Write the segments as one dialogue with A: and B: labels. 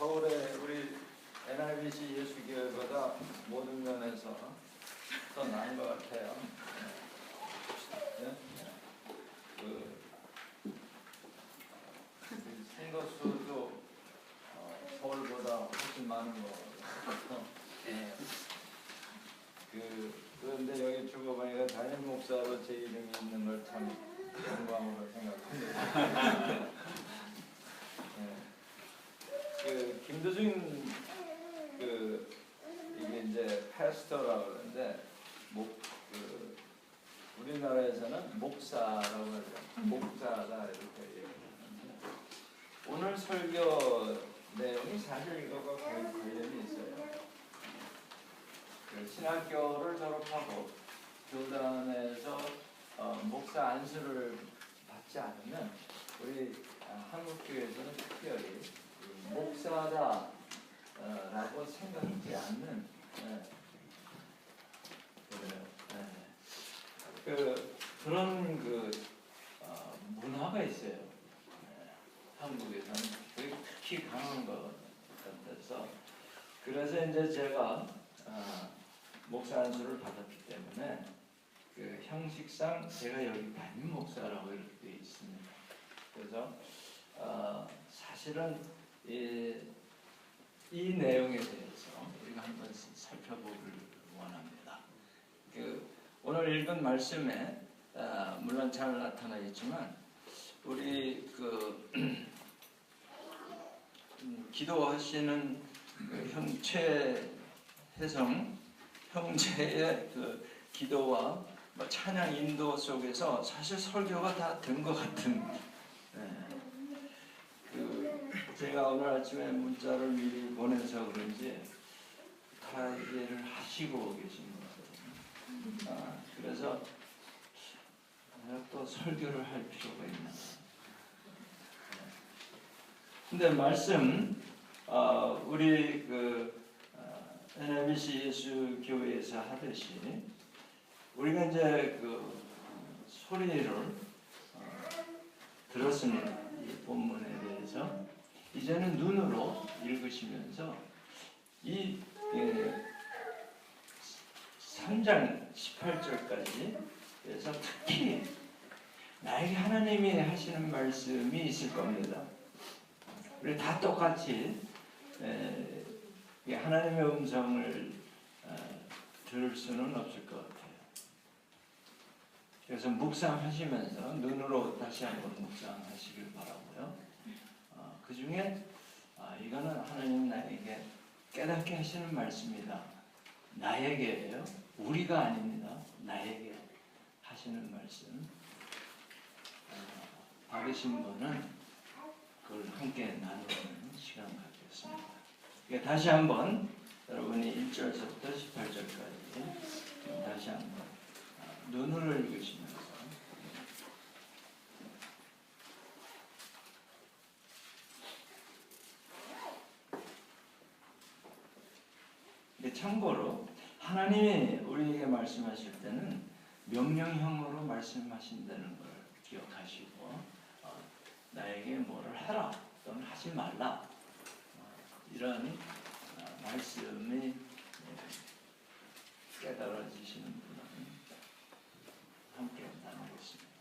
A: 서울의 우리 NIBC 예수교회보다 모든 면에서 더 나은 것 같아요. 네? 생도수도 서울보다 훨씬 많은 거 같아요. 그런데 여기 죽어보니까 담임 목사로 제 이름이 있는 걸 참 영광으로 생각합니다. 김두중 이게 이제 패스터라고 그러는데 우리나라에서는 목사라고 하죠. 목자다 이렇게 얘기하는데 오늘 설교 내용이 사실 이거가 거의 관련이 있어요. 신학교를 졸업하고 교단에서 목사 안수를 받지 않으면 우리 한국교회에서는 특별히 목사다라고 생각하지 않는 그런 문화가 있어요. 한국에서는 그게 특히 강한 것 같아서 그래서 이제 제가 목사 안수를 받았기 때문에 그 형식상 제가 여기 담임 목사라고 이렇게 되어 있습니다. 그래서 사실은 이 내용에 대해서 우리가 한번 살펴보기를 원합니다. 오늘 읽은 말씀에 물론 잘 나타나 있지만 우리 기도하시는 최혜성 형제의 기도와 찬양 인도 속에서 사실 설교가 다 된 것 같은 제가 오늘 아침에 문자를 미리 보내서 그런지 다 이해를 하시고 계신 것 같아요. 그래서 내가 또 설교를 할 필요가 있나. 근데 말씀 우리 NIBC 예수교회에서 하듯이 우리가 이제 소리를 들었습니다. 이 본문에 대해서 이제는 눈으로 읽으시면서 이 3장 18절까지 그래서 특히 나에게 하나님이 하시는 말씀이 있을 겁니다. 우리 다 똑같이 하나님의 음성을 들을 수는 없을 것 같아요. 그래서 묵상하시면서 눈으로 다시 한번 묵상하시길 바라고요. 그 중에 이거는 하나님 나에게 깨닫게 하시는 말씀이다. 나에게예요. 우리가 아닙니다. 나에게 하시는 말씀. 받으신 분은 그걸 함께 나누는 시간 갖겠습니다. 다시 한번 여러분이 1절부터 18절까지 다시 한번 눈을 읽으시면서 참고로 하나님이 우리에게 말씀하실 때는 명령형으로 말씀하신다는 걸 기억하시고 나에게 뭐를 해라 또는 하지 말라 이런 말씀이 깨달아지시는 분은 함께 나누겠습니다.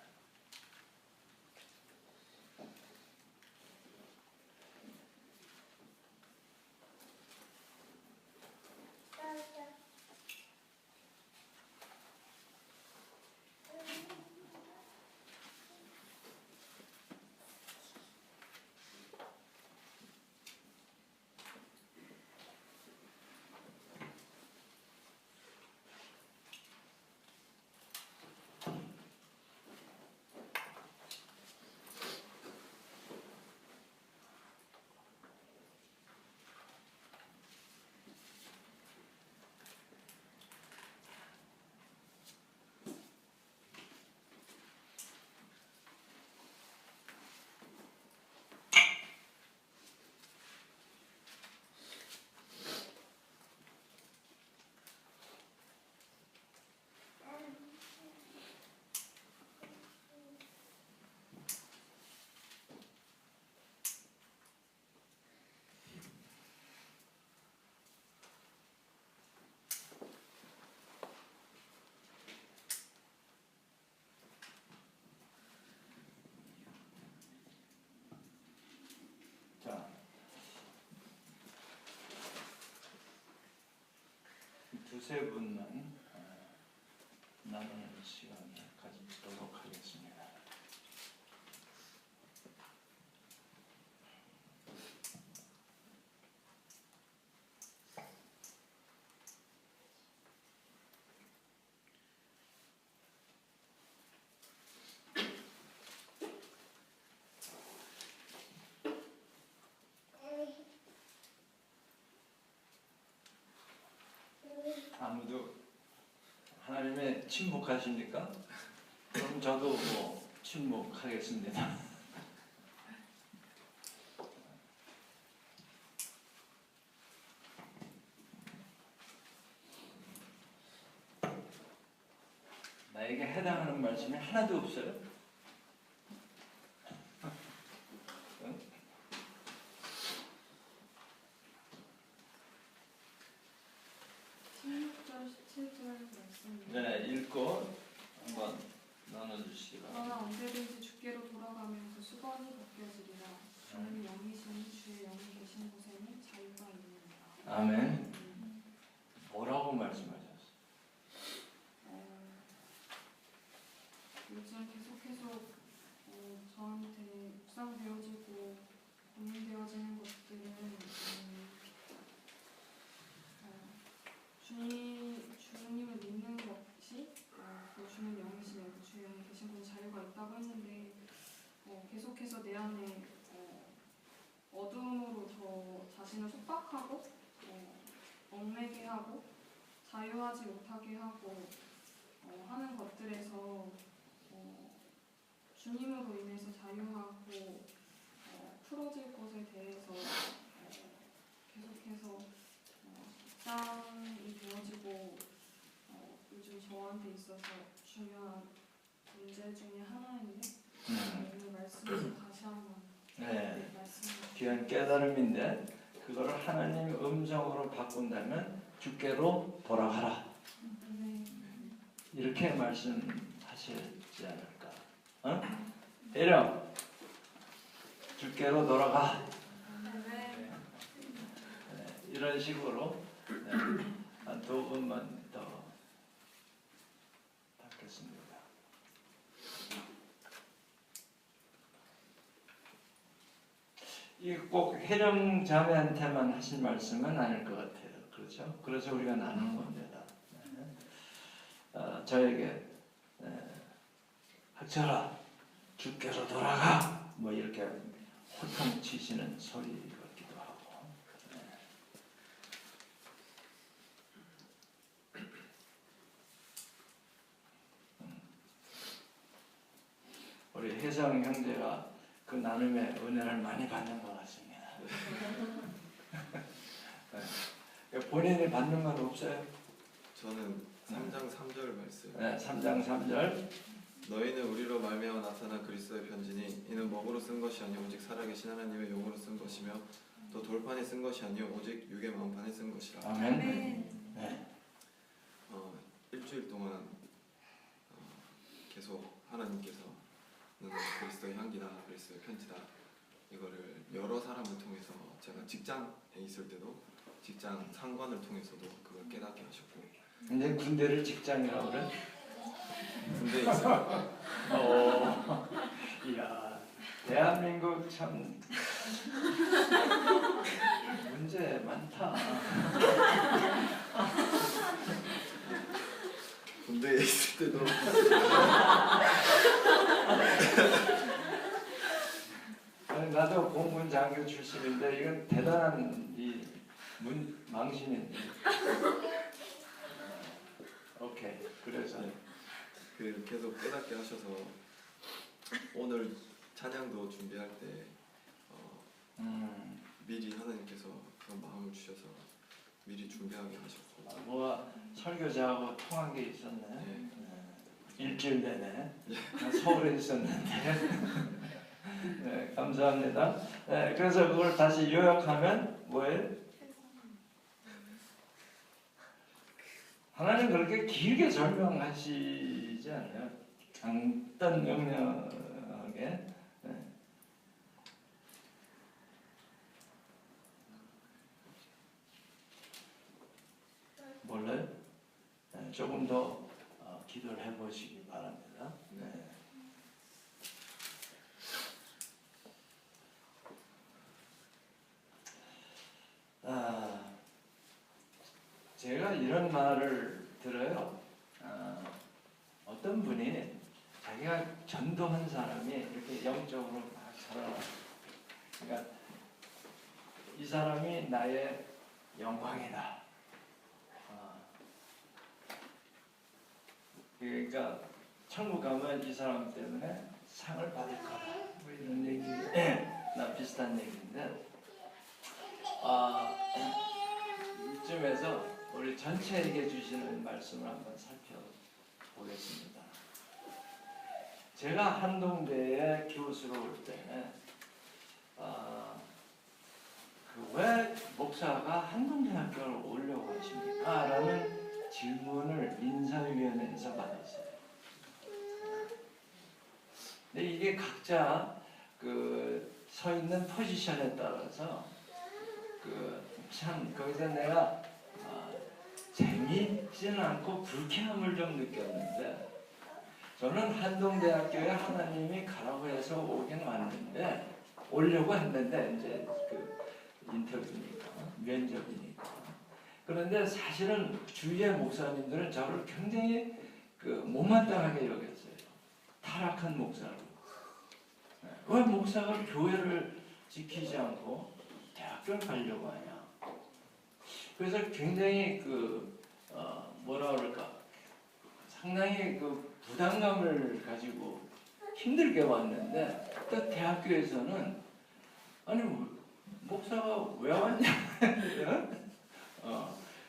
A: 두세 분만 나누는 시간을 가지도록 하겠습니다. 아무도 하나님의 침묵하십니까? 그럼 저도 뭐 침묵하겠습니다. 나에게 해당하는 말씀이 하나도 없어요. 응?
B: 16절, 17절 말씀.
A: 네, 읽고 한번 나눠주시기
B: 그러나
A: 바랍니다.
B: 언제든지 주께로 돌아가면 그 수건이 벗겨지리라. 주는 영이신 주의 영이 계신 곳에는 자유가 있느니라.
A: 아멘. 뭐라고 말씀하셨어요?
B: 요즘 계속해서 저한테 묵상되어지고 고민되어지는 것들은 주님을 믿는 것이 또 주는 영이신 주의 영이 계신 곳에 자유가 있다고 했는데 계속해서 내 안에 어둠으로 더 자신을 속박하고 얽매게 하고 자유하지 못하게 하고 하는 것들에서 주님으로 인해서 자유하고 풀어질 것에 대해서 계속해서 묵상이 되어지고 요즘 저한테 있어서 중요한 문제 중에 하나인데 오늘 말씀에서 다시 한번
A: 네,
B: 말씀을
A: 귀한 깨달음인데 그거를 하나님 음성으로 바꾼다면 주께로 돌아가라.
B: 네.
A: 이렇게 말씀하시지 않을까? 어? 대령 주께로 돌아가.
B: 네.
A: 네, 이런 식으로 한 두 분만 더 받겠습니다. 이 꼭 혜령 자매한테만 하신 말씀은 아닐 것 같아요. 그렇죠? 그래서 우리가 나누는 겁니다. 저에게 학철아 주께로 돌아가 뭐 이렇게 호통치시는 소리 같기도 하고. 우리 혜성 형제가 그 나눔의 은혜를 많이 받는 것 같습니다. 본인이 받는 건 없어요?
C: 저는 3장 3절 말씀.
A: 네, 3장 3절.
C: 너희는 우리로 말미암아 나타난 그리스도의 편지니 이는 먹으로 쓴 것이 아니오 오직 살아계신 하나님의 영으로 쓴 것이며 또 돌판에 쓴 것이 아니오 오직 육의 마음판에 쓴 것이라.
A: 아멘.
B: 네.
C: 일주일 동안 계속 하나님께서 너는 그리스도의 향기다, 그리스도의 편지다 이거를 여러 사람을 통해서 제가 직장에 있을 때도 직장 상관을 통해서도 그걸 깨닫게 하셨고
A: 근데 군대를 직장이라고 그래?
C: 군대에 있어요.
A: 이야, 대한민국 참 문제 많다.
C: 군대에 있을 때도
A: 나도 공군 장교 출신인데 이건 대단한 이 망신인데. 오케이. 그래서
C: 그 계속 깨닫게 하셔서 오늘 찬양도 준비할 때 미리 하나님께서 그런 마음을 주셔서 미리 준비하게 하셨고
A: 뭐가 설교자하고 통한 게 있었네.
C: 네.
A: 일주일 내내 서울에 있었는데. 네, 감사합니다. 네, 그래서 그걸 다시 요약하면 뭐예요? 하나님 그렇게 길게 설명하시지 않아요. 간단 명료하게. 네. 몰라요? 조금 더 기도를 해보시기 바랍니다. 네. 제가 이런 말을 들어요. 어떤 분이 자기가 전도한 사람이 이렇게 영적으로 막 자라나. 그러니까 이 사람이 나의 영광이다. 그러니까 천국 가면 이 사람 때문에 상을 받을 거다. 뭐 이런 얘기, 나 비슷한 얘기인데, 이쯤에서 우리 전체에게 주시는 말씀을 한번 살펴보겠습니다. 제가 한동대에 교수로 올 때는 왜 목사가 한동대학교를 오려고 하십니까? 라는 질문을 인사위원회에서 받았어요. 근데 이게 각자 서 있는 포지션에 따라서 참 거기서 내가 재미있지는 않고 불쾌함을 좀 느꼈는데, 저는 한동대학교에 하나님이 가라고 해서 오긴 왔는데, 오려고 했는데 이제 인터뷰니까 면접이니까. 그런데 사실은 주위의 목사님들은 저를 굉장히 못마땅하게 여겼어요. 타락한 목사로. 왜 목사가 교회를 지키지 않고 대학교를 가려고 하냐. 그래서 굉장히 뭐라 그럴까, 상당히 부담감을 가지고 힘들게 왔는데, 또 대학교에서는 아니 목사가 왜 왔냐.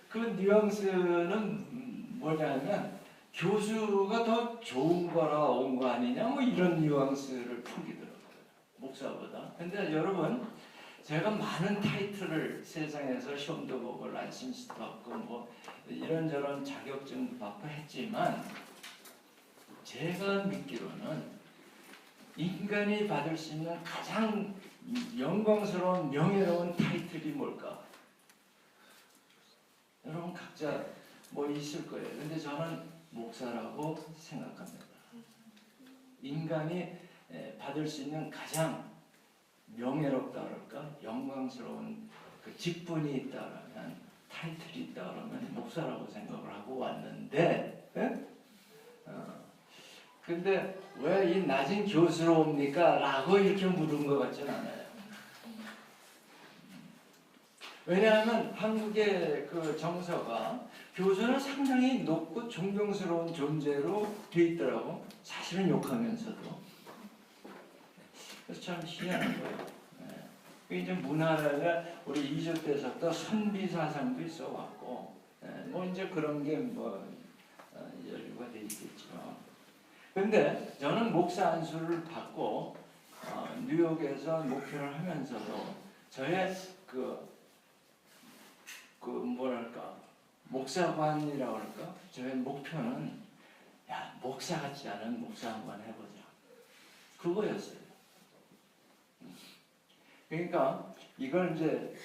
A: 그 뉘앙스는 뭐냐면 교수가 더 좋은 거라 온 거 아니냐, 뭐 이런 뉘앙스를 풍기더라고요, 목사보다. 근데 여러분, 제가 많은 타이틀을 세상에서 시험도 보고 라이선스도 받고 뭐 이런저런 자격증도 받고 했지만, 제가 믿기로는 인간이 받을 수 있는 가장 영광스러운 명예로운 타이틀이 뭘까? 여러분 각자 뭐 있을 거예요. 근데 저는 목사라고 생각합니다. 인간이 받을 수 있는 가장 명예롭다 그럴까? 영광스러운 직분이 있다라면, 타이틀이 있다 그러면 목사라고 생각을 하고 왔는데, 근데 왜 이 낮은 교수로 옵니까? 라고 이렇게 물은 것 같지는 않아요. 왜냐하면 한국의 정서가 교수는 상당히 높고 존경스러운 존재로 돼 있더라고. 사실은 욕하면서도. 그래서 참 희한한 거예요. 이제 문화가 우리 2조 때서부터 선비사상도 있어 왔고, 뭐 이제 그런 게 연류가 돼 있겠죠. 근데 저는 목사 안수를 받고 뉴욕에서 목회를 하면서도 저의 뭐랄까, 목사관이라고 할까? 저의 목표는, 야, 목사 같지 않은 목사 한번 해보자. 그거였어요. 그러니까 이걸 이제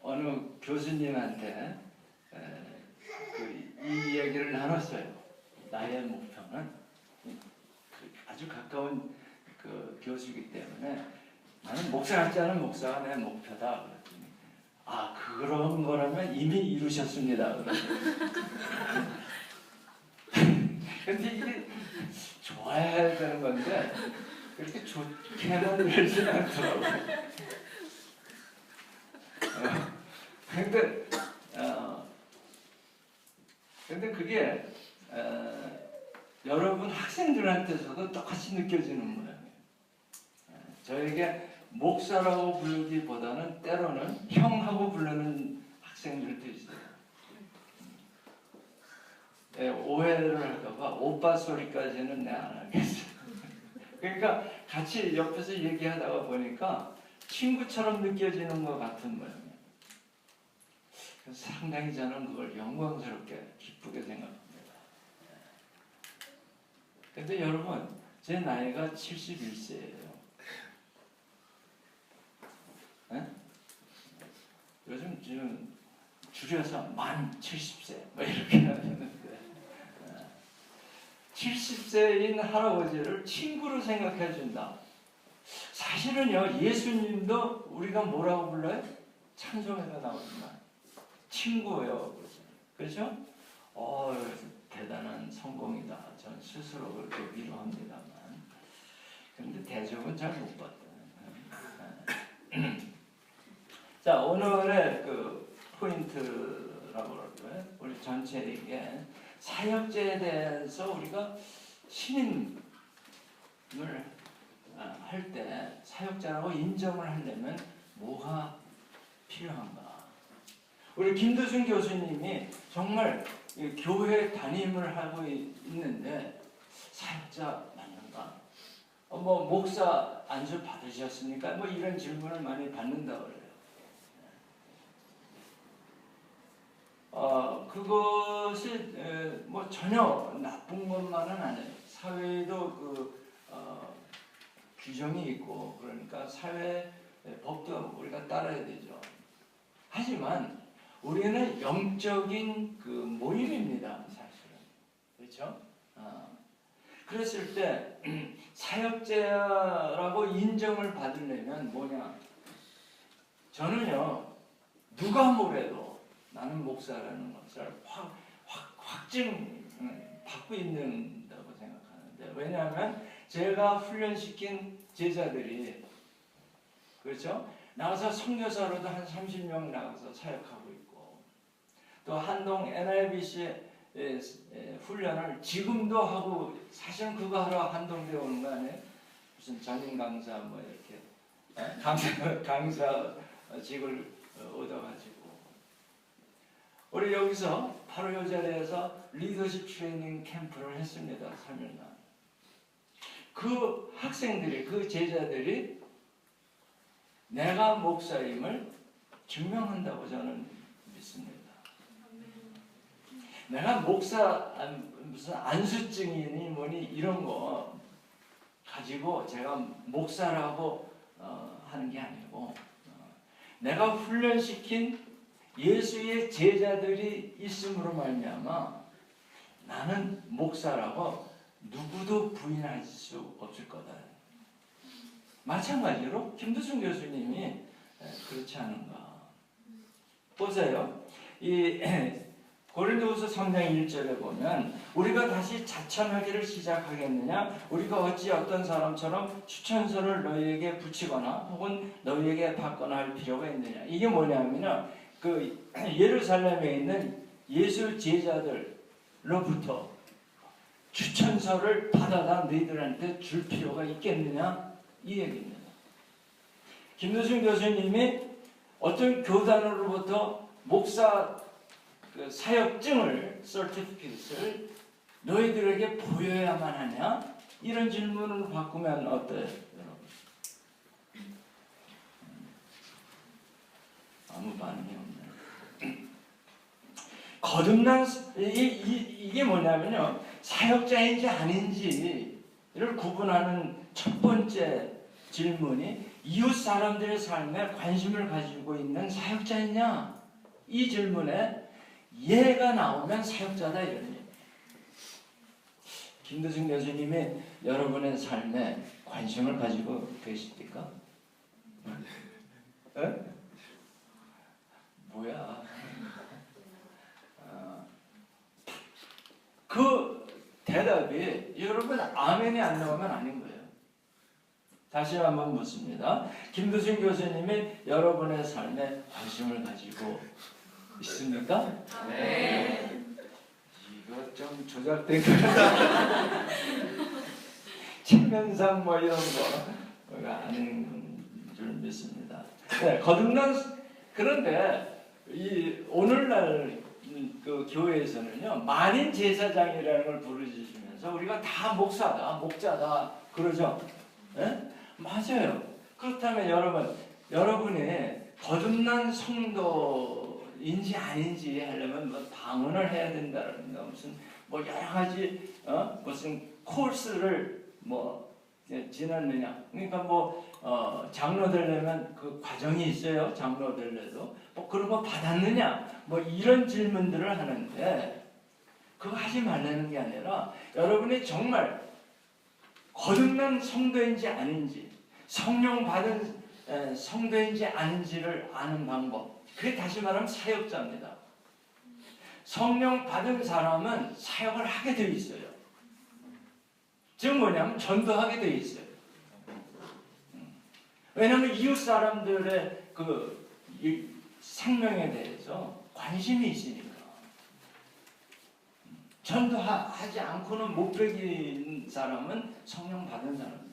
A: 어느 교수님한테 이 얘기를 나눴어요. 나의 목표는 아주 가까운 교수이기 때문에 나는 목사 같지 않은 목사가 내 목표다. 그랬더니 그런 거라면 이미 이루셨습니다. 근데 이게 좋아야 되는 건데 그렇게 좋게만 들지는 않더라고요. 근데 그게 여러분 학생들한테서도 똑같이 느껴지는 모양이에요. 저에게 목사라고 부르기보다는 때로는 형하고 부르는 학생들도 있어요. 오해를 할까봐 오빠 소리까지는 내가 안 하겠어요. 그러니까 같이 옆에서 얘기하다가 보니까 친구처럼 느껴지는 것 같은 모양이에요. 그래서 상당히 저는 그걸 영광스럽게 기쁘게 생각합니다. 근데 여러분, 제 나이가 71세예요. 요즘 지금 줄여서 만 70세 뭐 이렇게 하는데 70세인 할아버지를 친구로 생각해 준다. 사실은요, 예수님도 우리가 뭐라고 불러요? 찬송에서 나오지만 친구예요. 그렇죠? 대단한 성공이다. 전 스스로 그렇게 위로합니다만. 그런데 대접은 잘 못 받아요. 자, 오늘의 그 포인트라고 그럴까요? 우리 전체에게 사역제에 대해서 우리가 신임을 할 때 사역자라고 인정을 하려면 뭐가 필요한가? 우리 김두순 교수님이 정말 교회 담임을 하고 있는데 사역자 맞는가? 목사 안수 받으셨습니까? 이런 질문을 많이 받는다고 그래요. 그것이 전혀 나쁜 것만은 아니에요. 사회에도 규정이 있고 그러니까 사회 법도 우리가 따라야 되죠. 하지만 우리는 영적인 그 모임입니다, 사실은. 그렇죠? 그랬을 때 사역자라고 인정을 받으려면 뭐냐? 저는요, 누가 뭐래도 나는 목사라는 것을 확증 받고 있는다고 생각하는데, 왜냐하면 제가 훈련시킨 제자들이, 그렇죠? 나가서 선교사로도 한 30명 나가서 사역하고 있고, 또 한동 NIBC 훈련을 지금도 하고, 사실은 그거 하러 한동대 오는 거 아니에요? 무슨 전임 강사 이렇게 강사직을 얻어가지고, 우리 여기서 바로 이 자리에서 리더십 트레이닝 캠프를 했습니다. 3일간. 그 학생들이, 그 제자들이 내가 목사임을 증명한다고 저는 믿습니다. 내가 목사, 무슨 안수증이니 뭐니 이런 거 가지고 제가 목사라고 하는 게 아니고, 내가 훈련시킨 예수의 제자들이 있음으로 말미암아 나는 목사라고 누구도 부인할 수 없을 거다. 마찬가지로 김두순 교수님이 그렇지 않은가. 보세요. 이 고린도후서 3장 1절에 보면 우리가 다시 자천하기를 시작하겠느냐? 우리가 어찌 어떤 사람처럼 추천서를 너희에게 붙이거나 혹은 너희에게 받거나 할 필요가 있느냐? 이게 뭐냐면요, 그 예루살렘에 있는 예수 제자들로부터 추천서를 받아다 너희들한테 줄 필요가 있겠느냐? 이 얘기입니다. 김두순 교수님이 어떤 교단으로부터 목사 그 사역증을, 서티피킷을 너희들에게 보여야만 하냐? 이런 질문을 바꾸면 어때요, 여러분? 아무 반응이 없네. 거듭난 이게 뭐냐면요, 사역자인지 아닌지를 구분하는 첫 번째 질문이 이웃 사람들의 삶에 관심을 가지고 있는 사역자이냐? 이 질문에 예가 나오면 사역자다 이런 얘기. 김두순 교수님이 여러분의 삶에 관심을 가지고 계십니까? 에? 뭐야? 그 대답이 여러분 아멘이 안 나오면 아닌 거예요. 다시 한번 묻습니다. 김두순 교수님이 여러분의 삶에 관심을 가지고 있습니까? 네. 이거 좀 조작된 거 체면상 이런 거가 아닌 줄 믿습니다. 네, 거듭난. 그런데 이 오늘날 그 교회에서는요, 만인 제사장이라는 걸 부르짖으면서 우리가 다 목사다, 목자다 그러죠. 네? 맞아요. 그렇다면 여러분이 거듭난 성도인지 아닌지 하려면 방언을 해야 된다든가 무슨 여러 가지 무슨 코스를 지났느냐. 그러니까 장로 되려면 그 과정이 있어요. 장로 되려도 그런 거 받았느냐. 이런 질문들을 하는데, 그거 하지 말라는 게 아니라 여러분이 정말 거듭난 성도인지 아닌지, 성령 받은 성도인지 아닌지를 아는 방법. 그게 다시 말하면 사역자입니다. 성령 받은 사람은 사역을 하게 되어 있어요. 즉 뭐냐면 전도하게 되어 있어요. 왜냐하면 이웃 사람들의 그 생명에 대해서 관심이 있으니까. 전도하지 않고는 못 배긴 사람은 성령 받은 사람이에요.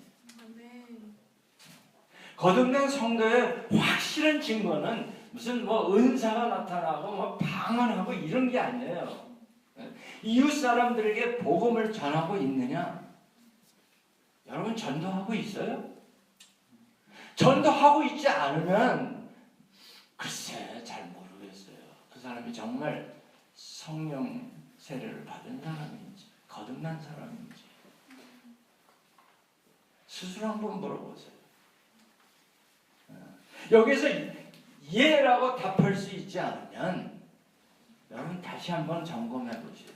A: 거듭난 성도의 확실한 증거는 무슨 뭐 은사가 나타나고 뭐 방언하고 이런 게 아니에요. 이웃 사람들에게 복음을 전하고 있느냐? 여러분 전도하고 있어요? 전도하고 있지 않으면 글쎄 잘 모르겠어요. 그 사람이 정말 성령 세례를 받은 사람인지 거듭난 사람인지 스스로 한번 물어보세요. 여기서 예라고 답할 수 있지 않으면 여러분 다시 한번 점검해 보세요.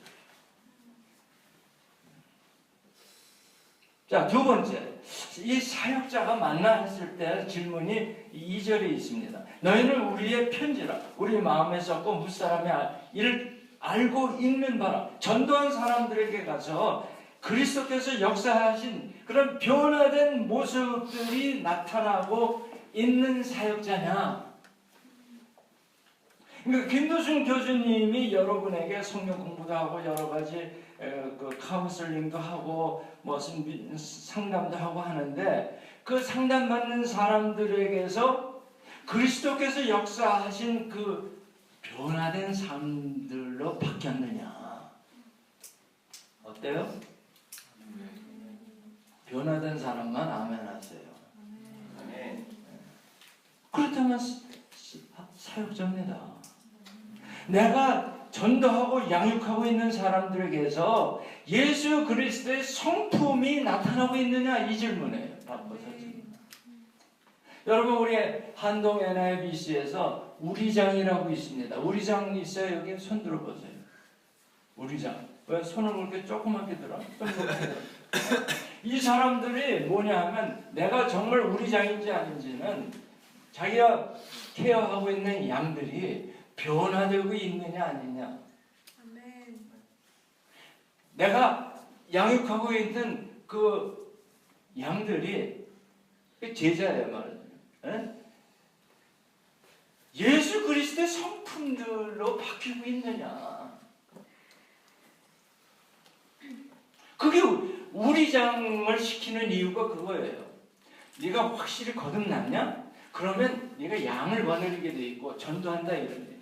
A: 자, 두 번째, 이 사역자가 만나 했을 때 질문이 2절에 있습니다. 너희는 우리의 편지라 우리 마음에 썼고 무사람이 이를 알고 읽는 바라. 전도한 사람들에게 가서 그리스도께서 역사하신 그런 변화된 모습들이 나타나고 있는 사역자냐? 그러니까 김도순 교수님이 여러분에게 성경 공부도 하고 여러 가지 그 카운슬링도 하고 무슨 상담도 하고 하는데 그 상담받는 사람들에게서 그리스도께서 역사하신 그 변화된 삶들로 바뀌었느냐? 어때요? 변화된 사람만 아멘 하세요. 그렇다면 사역자입니다. 내가 전도하고 양육하고 있는 사람들에게서 예수 그리스도의 성품이 나타나고 있느냐 이 질문이에요. 바꿔서 질문. 여러분 우리 한동 NIBC에서 우리장이라고 있습니다. 우리장 있어요? 여기 손 들어보세요. 우리장. 왜 손을 그렇게 조그맣게 들어? 좀 높게 들어. 이 사람들이 뭐냐 하면 내가 정말 우리장인지 아닌지는 자기가 케어하고 있는 양들이 변화되고 있느냐 아니냐. 내가 양육하고 있는 그 양들이 제자예요 말이에요. 예수 그리스도의 성품들로 바뀌고 있느냐. 그게 우리장을 시키는 이유가 그거예요. 네가 확실히 거듭났냐? 그러면 네가 양을 거느리게 돼 있고 전도한다 이런 얘기.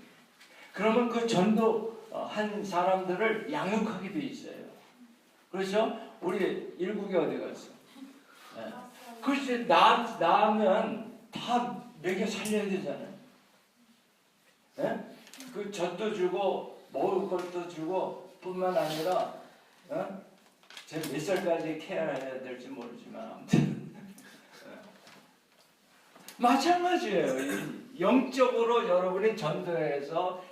A: 그러면 그 전도한 사람들을 양육하게 돼 있어요. 그렇죠? 우리 일국이 어디 갔어? 네. 그렇지. 낳으면 다 먹여 살려야 되잖아요. 네? 그 젖도 주고 먹을 것도 주고 뿐만 아니라 제가 몇 살까지 케어해야 될지 모르지만 아무튼 마찬가지예요. 영적으로 여러분이 전도해서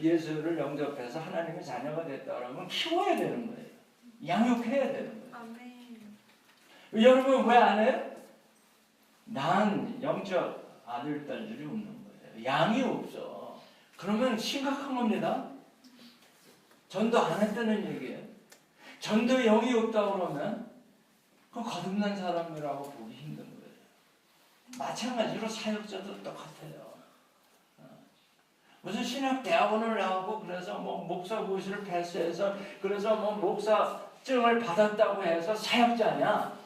A: 예수를 영접해서 하나님의 자녀가 됐다 그러면 키워야 되는 거예요. 양육해야 되는 거예요. 아멘. 여러분 왜 안 해요? 난 영적 아들, 딸들이 없는 거예요. 양이 없어. 그러면 심각한 겁니다. 전도 안 했다는 얘기예요. 전도에 영이 없다 그러면 그 거듭난 사람이라고 보기 힘든 거예요. 마찬가지로 사역자도 똑같아요. 무슨 신학대학원을 나오고 그래서 뭐 목사 고시를 패스해서 그래서 뭐 목사증을 받았다고 해서 사역자냐?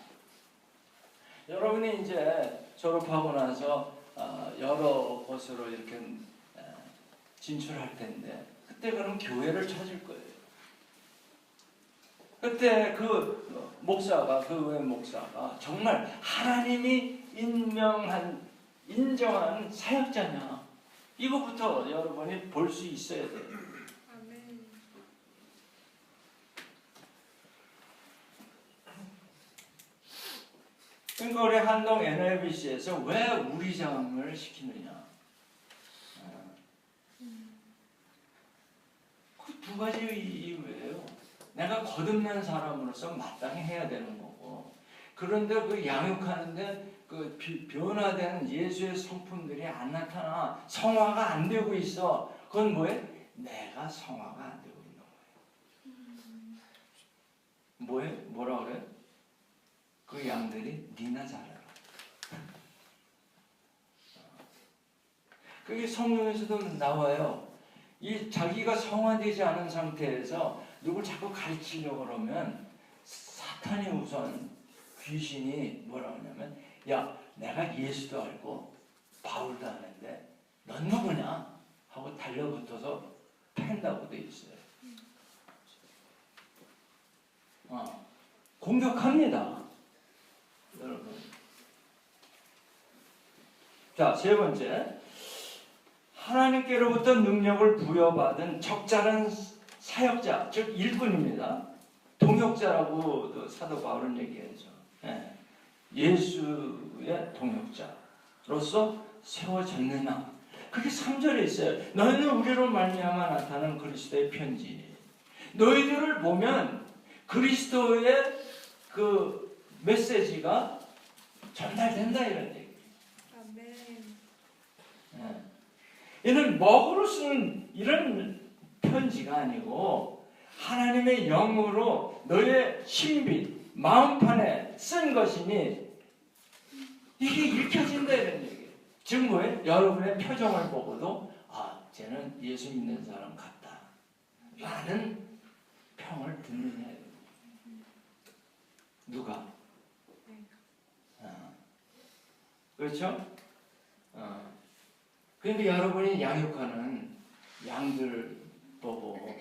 A: 여러분이 이제 졸업하고 나서 여러 곳으로 이렇게 진출할 텐데 그때 그럼 교회를 찾을 거예요. 그때 그 목사가 그 외 목사가 정말 하나님이 인정한 사역자냐 이거부터 여러분이 볼 수 있어야 돼요. 아멘. 그러니까 우리 한동 NIBC에서 왜 우리장을 시키느냐? 두 가지 이유예요. 내가 거듭난 사람으로서 마땅히 해야 되는 거고, 그런데 그 양육하는데 그 변화된 예수의 성품들이 안 나타나, 성화가 안 되고 있어. 그건 뭐예요? 내가 성화가 안 되고 있는 거예요. 뭐예요? 뭐라 그래? 그 양들이 니나 잘해라. 그게 성경에서도 나와요. 이 자기가 성화되지 않은 상태에서 누굴 자꾸 가르치려고 그러면 사탄이 우선, 귀신이 뭐라 하냐면, 야, 내가 예수도 알고 바울도 아는데 넌 누구냐? 하고 달려붙어서 팬다고 돼 있어요. 공격합니다. 여러분. 자, 세 번째. 하나님께로부터 능력을 부여받은 적절한 사역자, 즉 일꾼입니다. 동역자라고 사도 바울은 얘기하죠. 예수의 동역자로서 세워졌느냐. 그게 3절에 있어요. 너희는 우리로 말미암아 나타난 그리스도의 편지. 너희들을 보면 그리스도의 그 메시지가 전달된다 이런 얘기예요. 이는 먹으로 쓰는 이런 편지가 아니고 하나님의 영으로 너의 신비, 마음판에 쓴 것이니 이게 읽혀진다 이런 얘기예요. 즉 뭐예요? 여러분의 표정을 보고도 쟤는 예수 믿는 사람 같다 라는 평을 듣느냐. 누가? 그렇죠? 그런데 여러분이 양육하는 양들 보고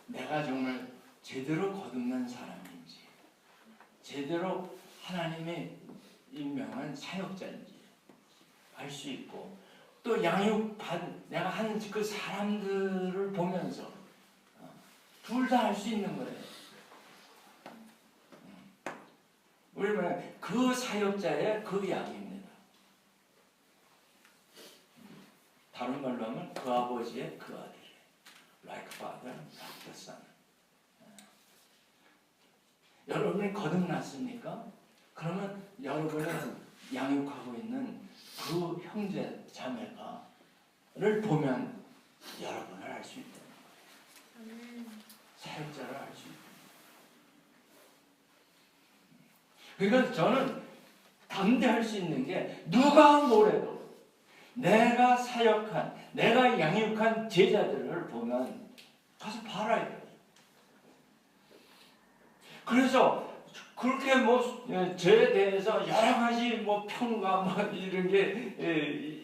A: 내가 정말 제대로 거듭난 사람인지, 제대로 하나님의 임명한 사역자인지 알 수 있고, 또 내가 한 그 사람들을 보면서 둘 다 알 수 있는 거예요. 우리는 그 사역자의 그 양입니다. 다른 말로 하면 그 아버지의 그 아들이에요. Like father, like the son. 여러분이 거듭났습니까? 그러면 여러분이 양육하고 있는 그 형제 자매가를 보면 여러분을 알 수 있다. 사역자를 알 수 있다. 그러니까 저는 담대할 수 있는 게 누가 뭐래도 내가 사역한, 내가 양육한 제자들을 보면 가서 봐라. 그래서 그렇게 저에 대해서 여러 가지 평가 이런 게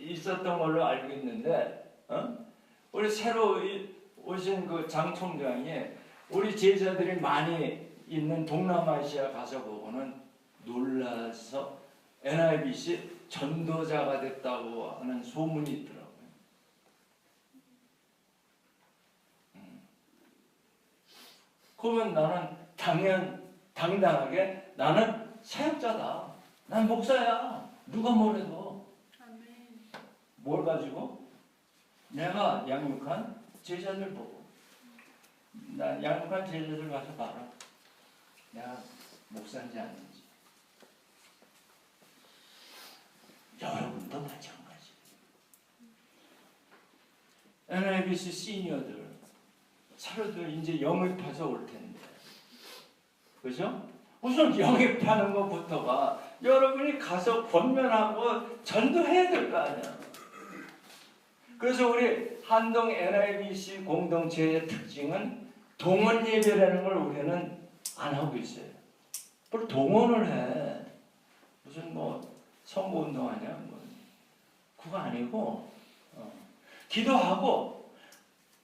A: 있었던 걸로 알고 있는데, 우리 새로 오신 그 장 총장이 우리 제자들이 많이 있는 동남아시아 가서 보고는 놀라서 NIBC 전도자가 됐다고 하는 소문이 있더라고요. 그러면 나는 당당하게 나는 사역자다. 난 목사야. 누가 뭐래도. 뭘 가지고? 내가 양육한 제자들 보고. 나 양육한 제자들 가서 봐라. 내가 목사인지 아닌지. 여러분도 마찬가지. NIBC 시니어들 새로들 이제 영입해서 올 텐데, 그죠? 우선 영입하는 것부터가 여러분이 가서 권면하고 전도해야 될 거 아니야. 그래서 우리 한동 NIBC 공동체의 특징은 동원 예배라는 걸 우리는 안 하고 있어요. 뭘 동원을 해? 무슨 선거운동하냐? 그거 아니고 기도하고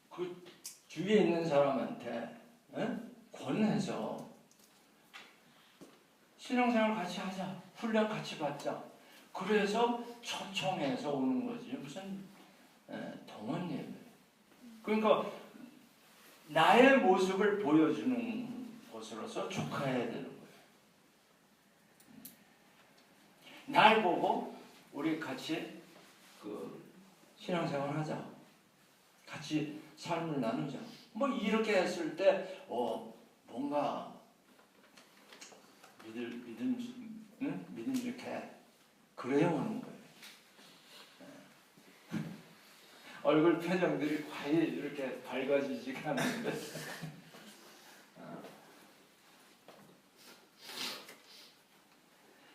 A: 그 주위에 있는 사람한테 권해서 신앙생활 같이 하자, 훈련 같이 받자. 그래서 초청해서 오는 거지. 무슨 동원 예배. 그러니까 나의 모습을 보여주는 것으로서 촉해야 되는 거예요. 날 보고 우리 같이 그 신앙생활 하자. 같이 같이 삶을 나누자. 뭐 이렇게 했을 때 뭔가 믿음 이렇게 그래야 오는 거예요. 얼굴 표정들이 과히 이렇게 밝아지지가 않는데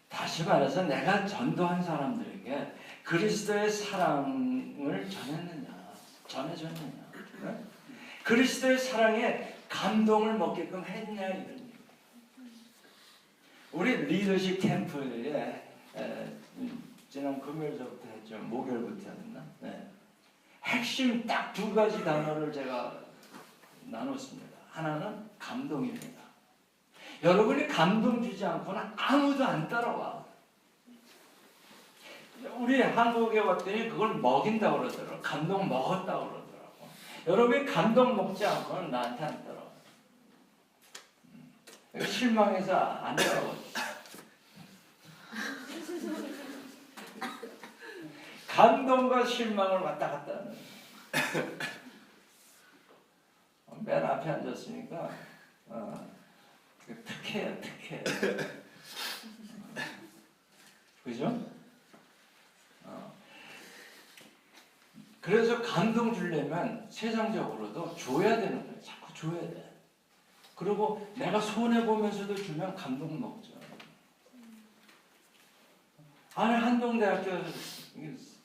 A: 다시 말해서 내가 전도한 사람들에게 그리스도의 사랑을 전해줬느냐, 그리스도의 사랑에 감동을 먹게끔 했냐, 이런 얘기. 우리 리더십 캠프에 지난 금요일부터 했죠. 목요일부터 했나? 네. 핵심 딱 2가지 단어를 제가 나눴습니다. 하나는 감동입니다. 여러분이 감동 주지 않고는 아무도 안 따라와. 우리 한국에 왔더니 그걸 먹인다고 그러더라고요. 감동 먹었다고 그러더라고요. 여러분이 감동 먹지 않고는 나한테 안 따라와. 실망해서 안 따라와. 감동과 실망을 왔다 갔다 하는. 맨 앞에 앉았으니까 특혜야, 특혜. 그죠? 그래서 감동 주려면 세상적으로도 줘야 되는 거예요. 자꾸 줘야 돼. 그리고 내가 손해보면서도 주면 감동 먹죠. 아니, 한동대학교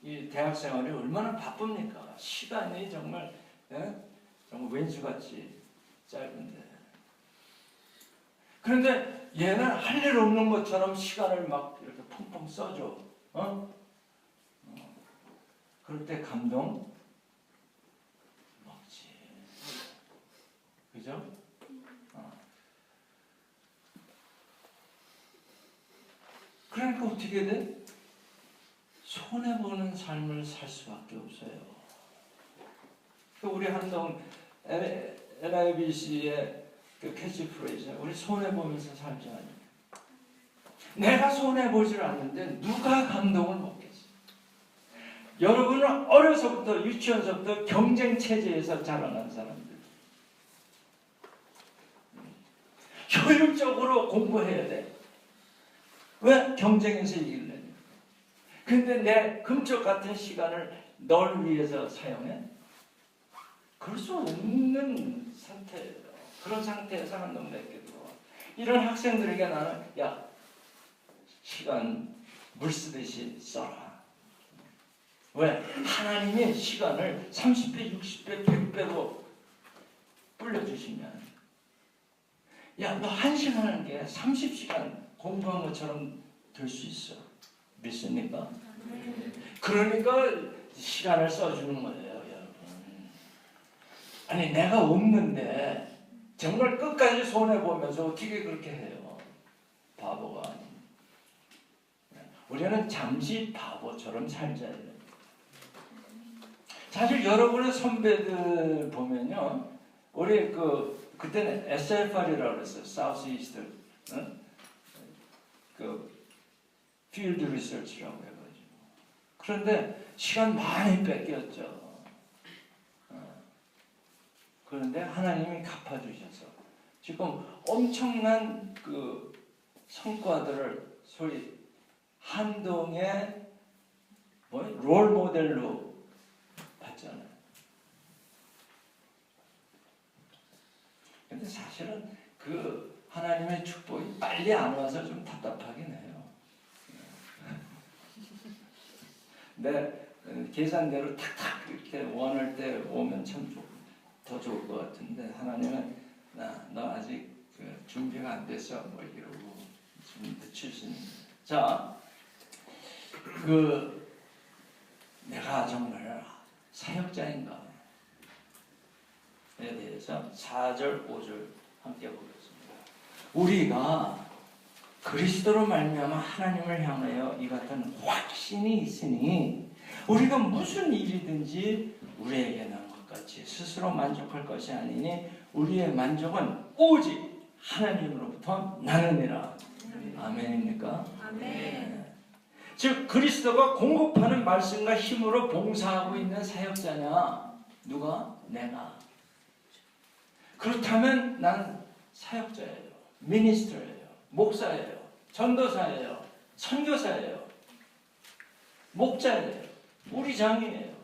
A: 이 대학생활이 얼마나 바쁩니까? 시간이 정말 정말 왼수같이 짧은데. 그런데 얘는 할 일 없는 것처럼 시간을 막 이렇게 펑펑 써줘. 그럴 때 감동 먹지. 그죠? 그러니까 어떻게 돼? 손해보는 삶을 살 수밖에 없어요. 우리 한동 NIBC의 그 캐치프레이즈, 우리 손해보면서 살지 않으니까. 내가 손해보질 않는데 누가 감동을 먹겠어? 여러분은 어려서부터, 유치원서부터 경쟁체제에서 자라난 사람들. 효율적으로 공부해야 돼. 왜? 경쟁에서 이기려니까. 근데 내 금쪽 같은 시간을 널 위해서 사용해? 그럴 수 없는 상태예요. 그런 상태에서 한동 맺게 들어와. 이런 학생들에게 나는 시간 물 쓰듯이 써라. 왜? 하나님이 시간을 30배, 60배, 100배로 불려주시면 너 1시간 하는 게 30시간 공부한 것처럼 될 수 있어. 믿습니까? 그러니까 시간을 써주는 거예요, 여러분. 아니, 내가 없는데 정말 끝까지 손해보면서 어떻게 그렇게 해요? 바보가. 우리는 잠시 바보처럼 살자요. 사실 여러분의 선배들 보면요, 우리 그때는 SFR이라고 그랬어요. 사우스 이스트 필드 리서치라고 해가지고. 그런데 시간 많이 뺏겼죠. 그런데 하나님이 갚아주셔서 지금 엄청난 성과들을 소위 한동의 롤 모델로 봤잖아요. 근데 사실은 하나님의 축복이 빨리 안 와서 좀 답답하긴 해요. 내 계산대로 탁탁 이렇게 원할 때 오면 참 더 좋을 것 같은데, 하나님은 너 아직 준비가 안 됐어 뭐 이러고 좀 늦출 수 있는. 자, 내가 정말 사역자인가에 대해서 4절, 5절 함께 보겠습니다. 우리가 그리스도로 말미암아 하나님을 향하여 이 같은 확신이 있으니 우리가 무슨 일이든지 우리에게 난 것 같이 스스로 만족할 것이 아니니 우리의 만족은 오직 하나님으로부터 나느니라. 아멘입니까?
B: 아멘.
A: 네. 즉 그리스도가 공급하는 말씀과 힘으로 봉사하고 있는 사역자냐, 누가? 내가. 그렇다면 난 사역자예요. 미니스터예요. 목사예요. 전도사예요. 선교사예요. 목자예요. 우리 장이에요.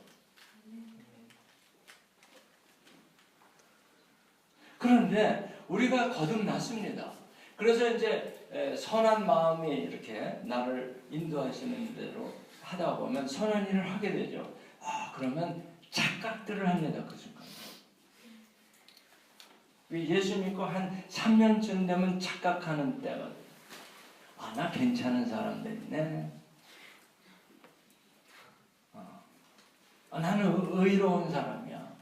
A: 그런데 우리가 거듭났습니다. 그래서 이제 선한 마음이 이렇게 나를 인도하시는 대로 하다 보면 선한 일을 하게 되죠. 그러면 착각들을 합니다. 그 순간. 예수 믿고 한 3년쯤 되면 착각하는 때가 나 괜찮은 사람들 있네. 나는 의로운 사람이야.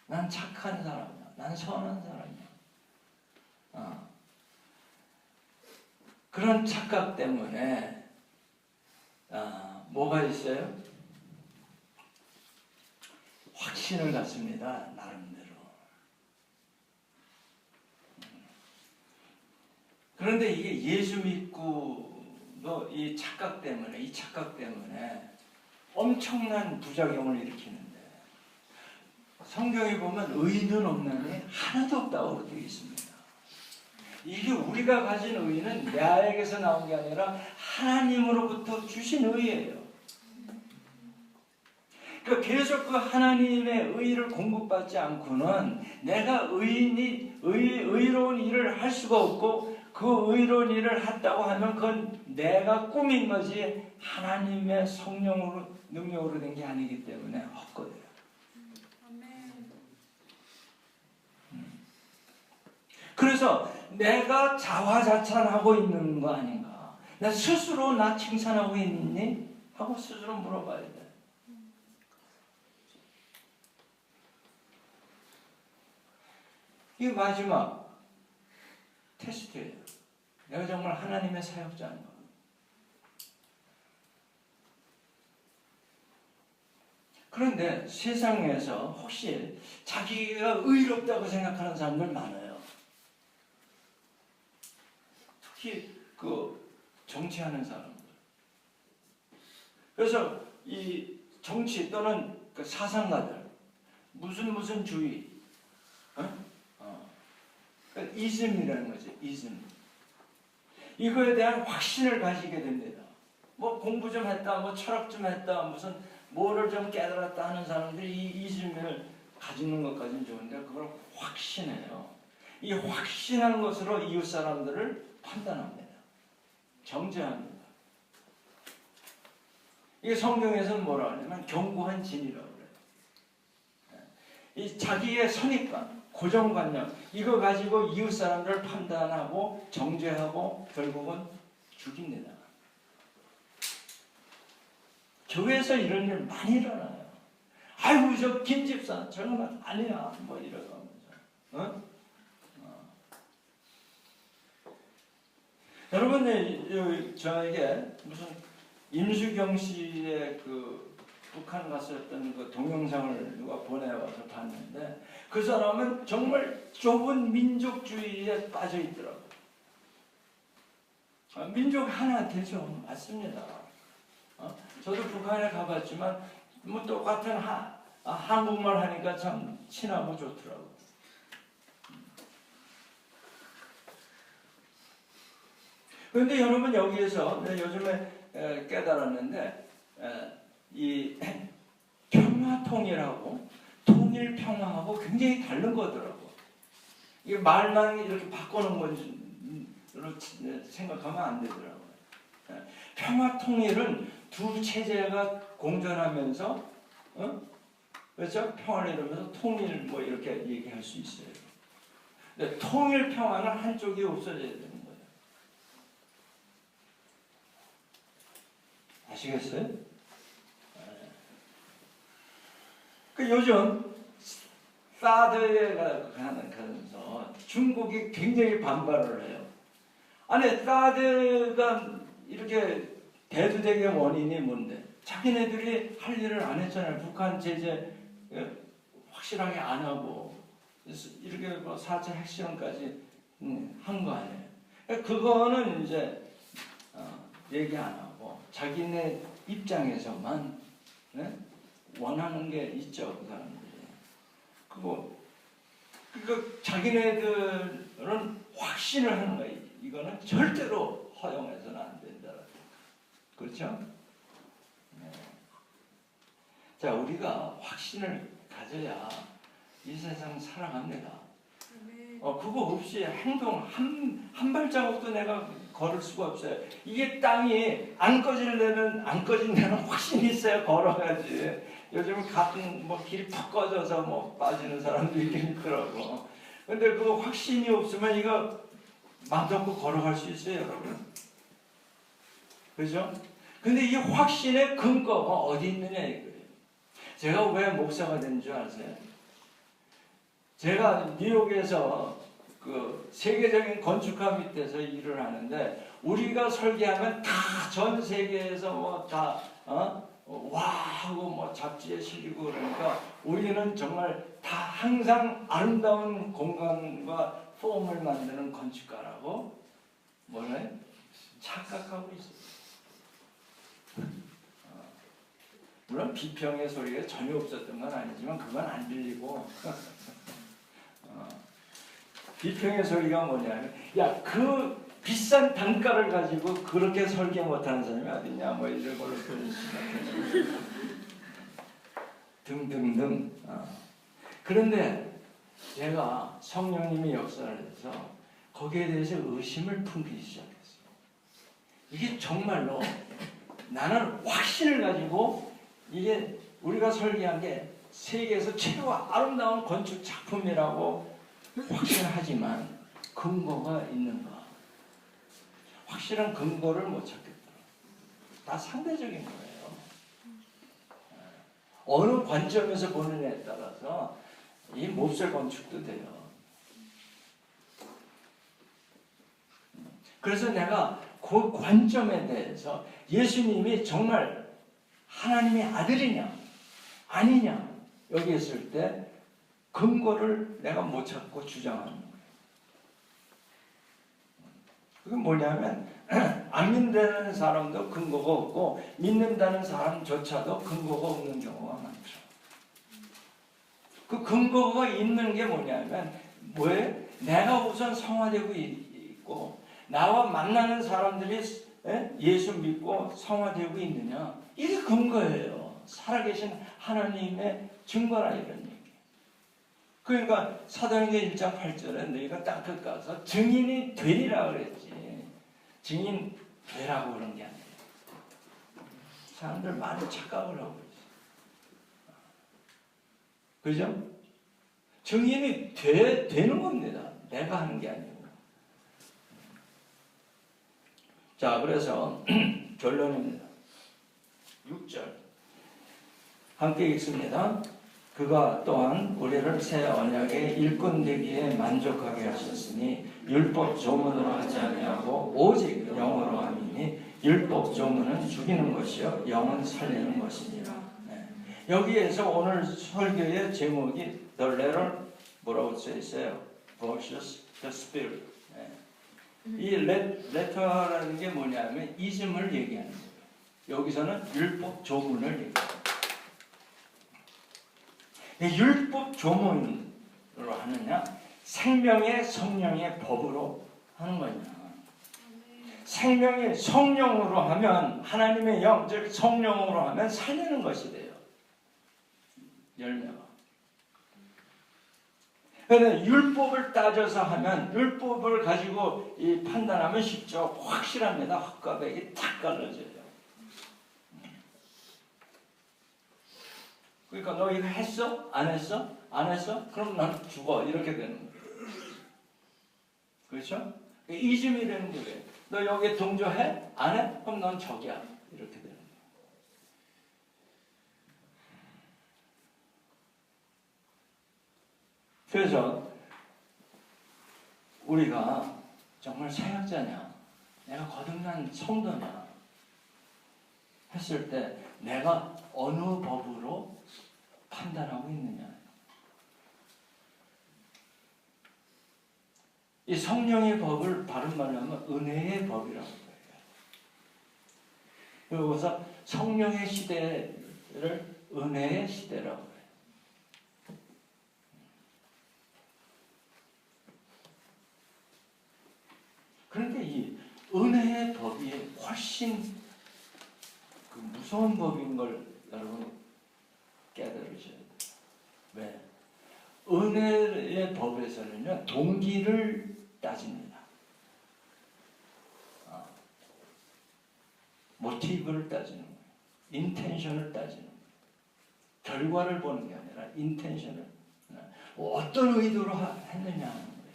A: 난 착한 사람이야. 난 선한 사람이야. 그런 착각 때문에 뭐가 있어요? 확신을 갖습니다. 나름대로. 그런데 이게 예수 믿고도 이 착각 때문에 엄청난 부작용을 일으키는데 성경에 보면 의인은 없나니 하나도 없다고 되어 있습니다. 이게 우리가 가진 의는 나에게서 나온 게 아니라 하나님으로부터 주신 의예요. 그러니까 계속 그 하나님의 의를 공급받지 않고는 내가 의로운 일을 할 수가 없고 그 의로운 일을 했다고 하면 그건 내가 꾸민 거지 하나님의 성령으로 능력으로 된 게 아니기 때문에 헛거예요. 그래서 내가 자화자찬하고 있는 거 아닌가? 나 스스로 나 칭찬하고 있니? 하고 스스로 물어봐야 돼. 이 마지막 테스트예요. 내가 정말 하나님의 사역자인가? 그런데 세상에서 혹시 자기가 의롭다고 생각하는 사람들 많아요. 특히 그 정치하는 사람들. 그래서 이 정치 또는 그 사상가들 무슨 주의, 그러니까 이즘이라는 거지. 이즘. 이거에 대한 확신을 가지게 됩니다. 뭐 공부 좀 했다, 뭐 철학 좀 했다, 무슨 뭐를 좀 깨달았다 하는 사람들이 이 이즘을 가지는 것까지는 좋은데 그걸 확신해요. 이 확신한 것으로 이웃 사람들을 판단합니다. 정죄합니다. 이게 성경에서는 뭐라 하냐면 견고한 진이라고 그래요. 이 자기의 선입관, 고정관념 이거 가지고 이웃 사람들을 판단하고 정죄하고 결국은 죽입니다. 교회에서 이런 일 많이 일어나요. 아이고 저 김집사 저건 아니야 뭐 이러면서 여러분 저에게 무슨 임수경 씨의 그 북한 갔었던 그 동영상을 누가 보내와서 봤는데 그 사람은 정말 좁은 민족주의에 빠져 있더라고요. 민족 하나 되죠. 맞습니다. 저도 북한에 가봤지만 뭐 똑같은 한국말 하니까 참 친하고 좋더라고요. 그런데 여러분 여기에서 요즘에 깨달았는데 이 평화통일하고 통일평화하고 굉장히 다른 거더라고. 이게 말만 이렇게 바꿔놓은 건로 생각하면 안 되더라고요. 평화통일은 두 체제가 공존하면서 그렇죠? 평화를 이루면서 통일 뭐 이렇게 얘기할 수 있어요. 근데 통일평화는 한쪽이 없어져야 되는 거예요. 아시겠어요? 그 요즘 사드에 가면서 중국이 굉장히 반발을 해요. 아니 사드가 이렇게 대두되게 원인이 뭔데? 자기네들이 할 일을 안 했잖아요. 북한 제재 확실하게 안 하고 이렇게 뭐 4차 핵실험까지 한 거 아니에요. 그거는 이제 얘기 안 하고 자기네 입장에서만 원하는 게 있죠. 그 사람들이. 그 자기네들은 확신을 하는 거예요. 이거는 절대로 허용해서는 안 된다. 그렇죠? 네. 자, 우리가 확신을 가져야 이 세상 살아갑니다. 그거 없이 행동 한 발자국도 내가 걸을 수가 없어요. 이게 땅이 안 꺼진 데는 확신이 있어야 걸어가지. 요즘 같은 길이 푹 꺼져서 빠지는 사람도 있긴 있더라고. 근데 그 확신이 없으면 이거 맘 놓고 걸어갈 수 있어요, 여러분. 그죠? 근데 이 확신의 근거가 어디 있느냐 이거예요. 제가 왜 목사가 된 줄 아세요? 제가 뉴욕에서 그 세계적인 건축가 밑에서 일을 하는데 우리가 설계하면 다 전 세계에서 다 와 하고 잡지에 실리고 그러니까 우리는 정말 다 항상 아름다운 공간과 폼을 만드는 건축가라고 뭐래 착각하고 있어요. 물론 비평의 소리가 전혀 없었던 건 아니지만 그건 안 들리고 비평의 소리가 뭐냐면 야, 그 비싼 단가를 가지고 그렇게 설계 못하는 사람이 어딨냐 이런 걸로 등등등. 그런데 제가 성령님이 역사를 해서 거기에 대해서 의심을 품기 시작했어요. 이게 정말로 나는 확신을 가지고 이게 우리가 설계한 게 세계에서 최고 아름다운 건축 작품이라고 확신하지만 근거가 있는가? 확실한 근거를 못 찾겠다. 다 상대적인 거예요. 어느 관점에서 보느냐에 따라서 이 몹쓸 건축도 돼요. 그래서 내가 그 관점에 대해서 예수님이 정말 하나님의 아들이냐 아니냐 여기 있을 때 근거를 내가 못 찾고 주장하는 거예요. 그게 뭐냐면 안 믿는 사람도 근거가 없고 믿는다는 사람조차도 근거가 없는 경우가 많죠. 그 근거가 있는 게 뭐냐면 뭐예요? 내가 우선 성화되고 있고 나와 만나는 사람들이 예수 믿고 성화되고 있느냐 이게 근거예요. 살아계신 하나님의 증거라 이런 얘기. 그러니까 사도행전 1장 8절에 너희가 땅끝 가서 증인이 되리라 그랬지. 증인 되라고 그런 게 아니에요. 사람들 많이 착각을 하고 있어요. 그죠? 증인이 되는 겁니다. 내가 하는 게 아니고. 자, 그래서 결론입니다. 6절 함께 읽습니다. 그가 또한 우리를 새 언약의 일꾼 되기에 만족하게 하셨으니 율법 조문으로 하지 아니하고 오직 영으로 함이니 율법 조문은 죽이는 것이요 영은 살리는 것이니라. 네. 여기에서 오늘 설교의 제목이 The Letter 뭐라고 써 있어요? Versus the Spirit. 네. 이 letter라는 게 뭐냐면 이즘을 얘기하는 거예요. 여기서는 율법 조문을 얘기해요. 율법 조문으로 하느냐 생명의 성령의 법으로 하는 거냐. 생명의 성령으로 하면 하나님의 영, 즉 성령으로 하면 살리는 것이 돼요. 열매가. 그런데 율법을 따져서 하면 율법을 가지고 이 판단하면 쉽죠. 확실합니다. 헛과 백이 탁 갈라져요. 그러니까 너 이거 했어? 안 했어? 안 했어? 그럼 난 죽어. 이렇게 되는 거예요. 그렇죠? 이즘이 되는 거예요. 너 여기에 동조해? 안 해? 그럼 넌 적이야. 이렇게 되는 거예요. 그래서 우리가 정말 사역자냐? 내가 거듭난 성도냐? 했을 때 내가 어느 법으로 판단하고 있느냐. 이 성령의 법을 바른 말로 하면 은혜의 법이라고 해요. 그래서 성령의 시대를 은혜의 시대라고 해요. 훨씬 그 무서운 법인 걸 여러분 깨달으셔야 돼요. 왜? 은혜의 법에서는요, 동기를 따집니다. 모티브를 따지는 거예요. 인텐션을 따지는 거예요. 결과를 보는 게 아니라 인텐션을. 어떤 의도로 했느냐 하는 거예요.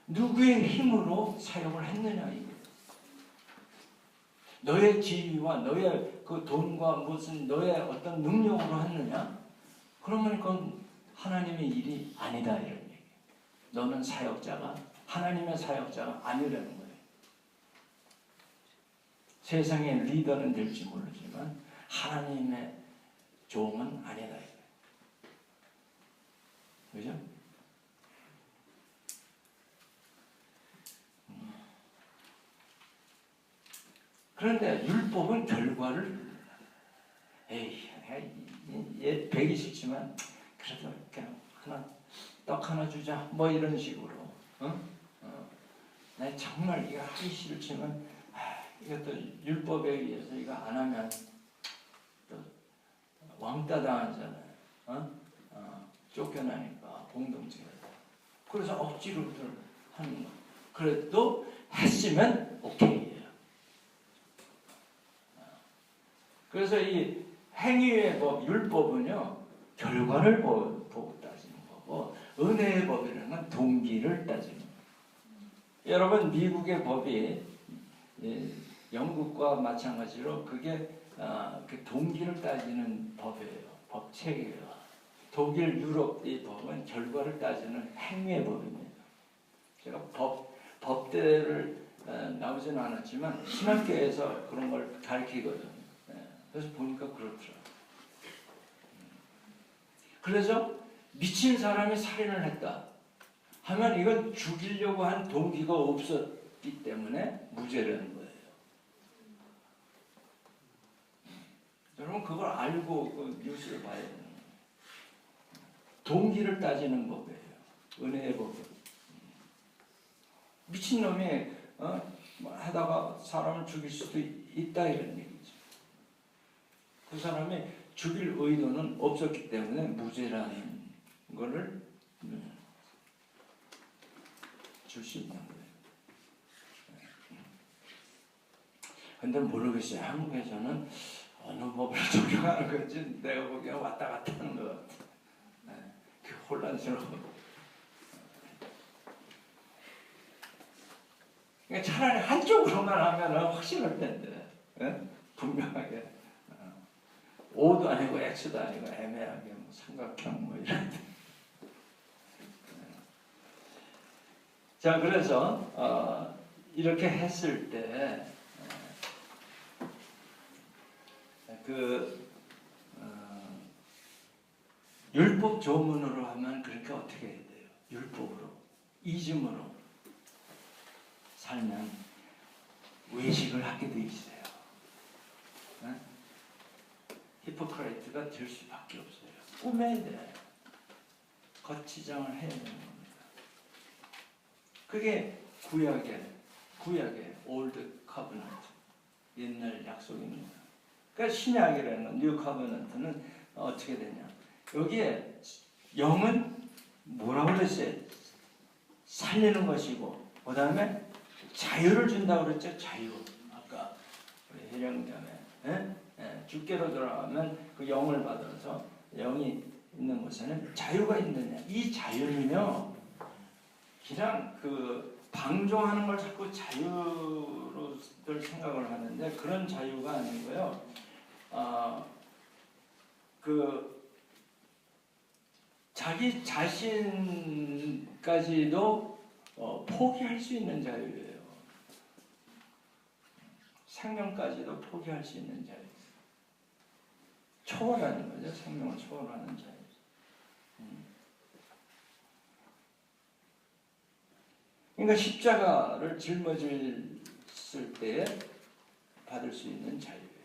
A: 누구의 힘으로 사용을 했느냐 이거예요. 너의 지위와 너의 그 돈과 무슨 너의 어떤 능력으로 했느냐? 그러면 그건 하나님의 일이 아니다 이런 얘기예요. 너는 사역자가 하나님의 사역자가 아니라는 거예요. 세상의 리더는 될지 모르지만 하나님의 종은 아니다. 그죠? 그런데 율법은 결과를 얘 배기 싫지만 그래도 그냥 떡 하나 주자 뭐 이런 식으로 난 정말 이거 하기 싫지만 이것도 율법에 의해서 이거 안 하면 또 왕따 당하잖아요. 쫓겨나니까 공동체가. 그래서 억지로들 하는 거. 그래도 했으면 오케이예요. 그래서 이 행위의 법, 율법은요 결과를 보고 따지는 거고, 은혜의 법이라는 건 동기를 따지는 거예요. 여러분 미국의 법이 영국과 마찬가지로 그게 그 동기를 따지는 법이에요. 법 체계가. 독일, 유럽 이 법은 결과를 따지는 행위의 법입니다. 제가 법대를 나오지는 않았지만 신학교에서 그런 걸 가르치거든요. 그래서 보니까 그렇더라고요. 그래서 미친 사람이 살인을 했다 하면 이건 죽이려고 한 동기가 없었기 때문에 무죄라는 거예요. 여러분 그걸 알고 그 뉴스를 봐야 돼요. 동기를 따지는 법이에요. 은혜의 법은. 미친놈이 하다가 사람을 죽일 수도 있다 이런 얘기죠. 그 사람이 죽일 의도는 없었기 때문에 무죄라는 거를 줄 수 있는 거예요. 근데 모르겠어요. 한국에서는 어느 법을 적용하는 건지 내가 보기엔 왔다 갔다 하는 것 같아요. 혼란스러워. 그러니까 차라리 한쪽으로만 하면 확실할 텐데, 분명하게 O도 아니고 X도 아니고 애매하게 뭐 삼각형 뭐 이런. 자, 그래서 이렇게 했을 때 율법 조문으로 하면 그렇게 어떻게 해야 돼요? 율법으로, 이즘으로 살면 외식을 하게 돼 있어요. 히포크라이트가 될 수밖에 없어요. 꾸며야 돼. 거치장을 해야 되는 겁니다. 그게 구약의 올드 커버넌트, 옛날 약속입니다. 그러니까 신약이라는 건 뉴 커버넌트는 어떻게 되냐? 여기에 영은 뭐라고 그랬어요? 살리는 것이고, 그 다음에 자유를 준다고 그랬죠? 자유. 아까 우리 해령장에 주께로 돌아가면 그 영을 받아서 영이 있는 곳에는 자유가 있느냐? 이 자유는요, 그냥 그 방종하는 걸 자꾸 자유로들 생각을 하는데 그런 자유가 아니고요. 자기 자신까지도 포기할 수 있는 자유예요. 생명까지도 포기할 수 있는 자유. 초월하는 거죠. 생명을 초월하는 자유. 그러니까 십자가를 짊어졌을 때에 받을 수 있는 자유예요.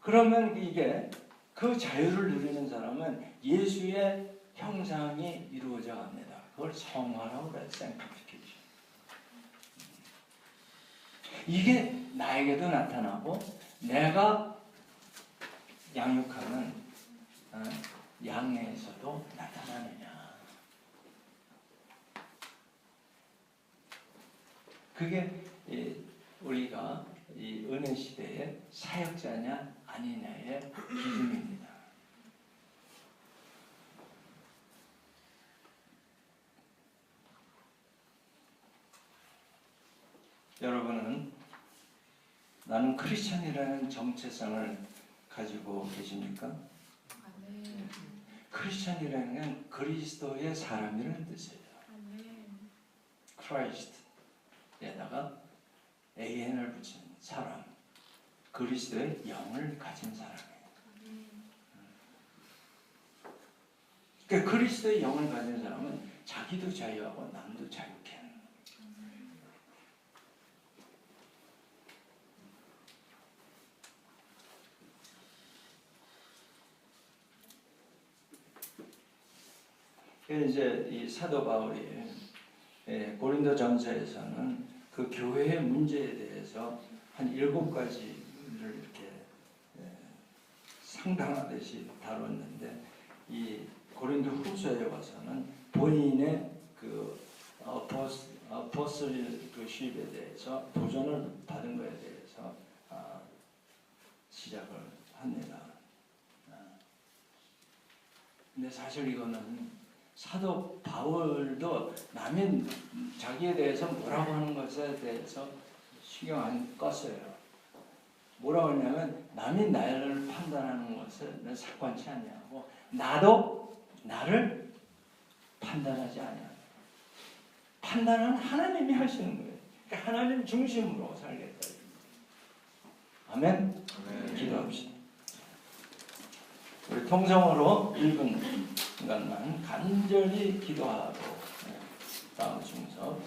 A: 그러면 이게 그 자유를 누리는 사람은 예수의 형상이 이루어져 갑니다. 그걸 성화라고 그래요. sanctification. 이게 나에게도 나타나고 내가 양육하는 양에서도 나타나느냐. 그게 우리가 이 은혜 시대의 사역자냐 아니냐의 기준입니다. 여러분은 나는 크리스천이라는 정체성을 가지고 계십니까? 크리스천이라는 건 그리스도의 사람이라는 뜻이에요. 크라이스트에다가 AN을 붙인 사람, 그리스도의 영을 가진 사람이에요. 그러니까 그리스도의 영을 가진 사람은 자기도 자유하고 남도 자유케 하는 거예요. 이제 이 사도 바울이 고린도 전서에서는 그 교회의 문제에 대해서 한 7가지를 이렇게 상당하듯이 다뤘는데 이 고린도 후서에 와서는 본인의 그 어포슬십에 대해서 도전을 받은 것에 대해서 시작을 합니다. 근데 사실 이거는 사도 바울도 남이 자기에 대해서 뭐라고 하는 것에 대해서 신경 안 껐어요. 뭐라고 했냐면 남이 나를 판단하는 것은 삭관치 아니하고 나도 나를 판단하지 아니하고 판단은 하나님이 하시는 거예요. 그러니까 하나님 중심으로 살겠다. 아멘?
C: 아멘.
A: 기도합시다. 우리 통성으로 1분간만 간절히 기도하고 다음 순서